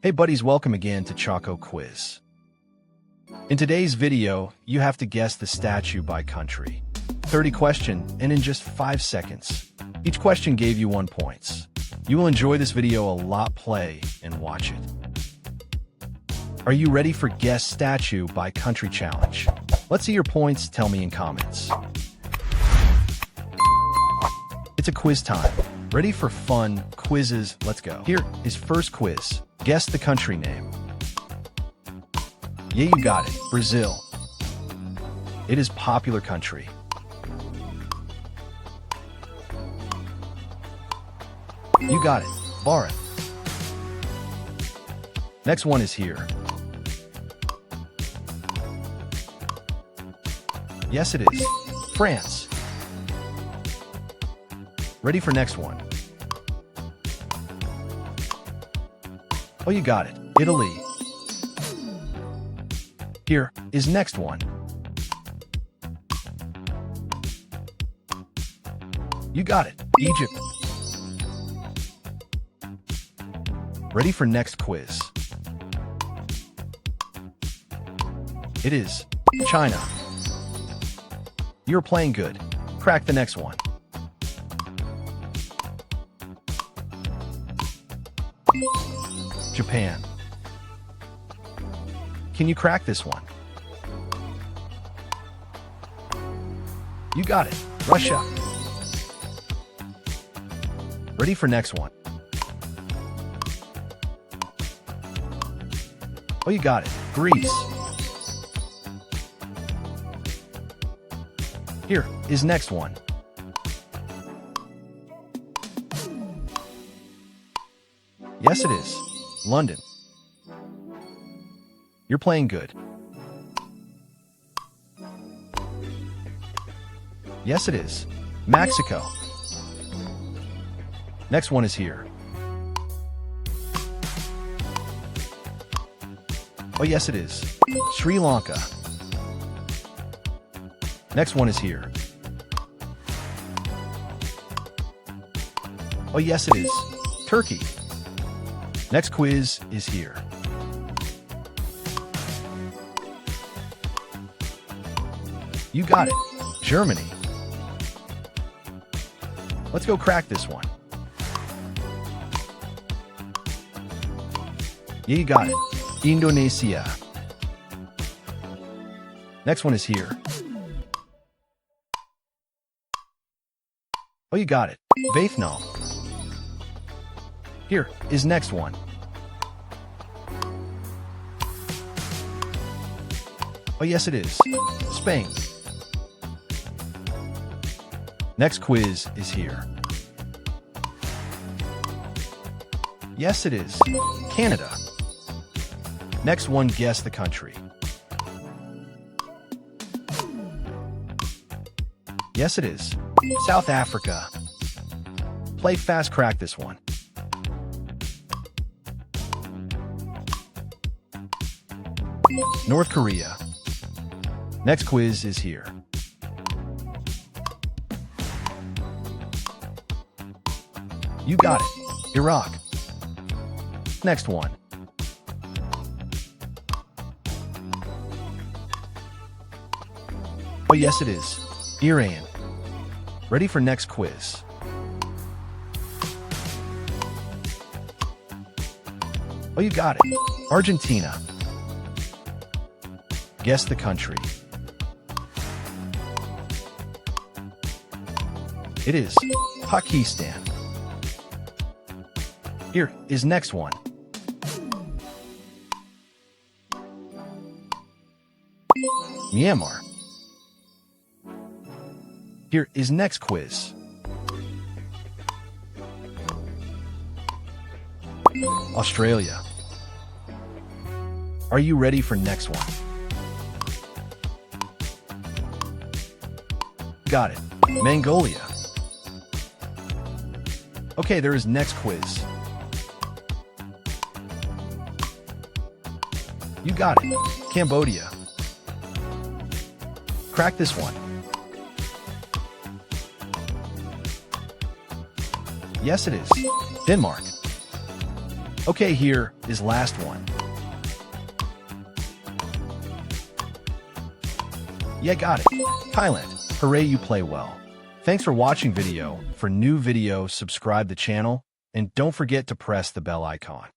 Hey buddies, welcome again to Choco Quiz. In today's video, you have to guess the statue by country. 30 questions and in just 5 seconds. Each question gave you 1 point. You will enjoy this video a lot. Play and watch it. Are you ready for Guess Statue by Country Challenge? Let's see your points, tell me in comments. It's a quiz time. Ready for fun quizzes? Let's go. Here is first quiz. Guess the country name. Yeah, you got it. Brazil. It is popular country. You got it. Bharat. Next one is here. Yes, it is. France. Ready for next one? Oh, you got it. Italy. Here is next one. You got it. Egypt. Ready for next quiz? It is China. You're playing good. Crack the next one. Japan. Can you crack this one? You got it. Russia. Ready for next one? Oh, you got it. Greece. Here is next one. Yes, it is. London. You're playing good. Yes, it is. Mexico. Next one is here. Oh, yes, it is. Sri Lanka. Next one is here. Oh, yes, it is. Turkey. Next quiz is here. You got it. Germany. Let's go crack this one. Yeah, you got it. Indonesia. Next one is here. Oh, you got it. Vietnam. Here is next one. Oh, yes, it is. Spain. Next quiz is here. Yes, it is. Canada. Next one, guess the country. Yes, it is. South Africa. Play fast, crack this one. North Korea. Next quiz is here. You got it. Iraq. Next one. Oh, yes, it is. Iran. Ready for next quiz? Oh, you got it. Argentina. Guess the country. It is Pakistan. Here is next one. Myanmar. Here is next quiz. Australia. Are you ready for next one? Got it. Mongolia. Okay, there is next quiz. You got it. Cambodia. Crack this one. Yes, it is. Denmark. Okay, here is last one. Yeah, got it. Thailand. Hooray, you play well. Thanks for watching video. For new videos, subscribe the channel and don't forget to press the bell icon.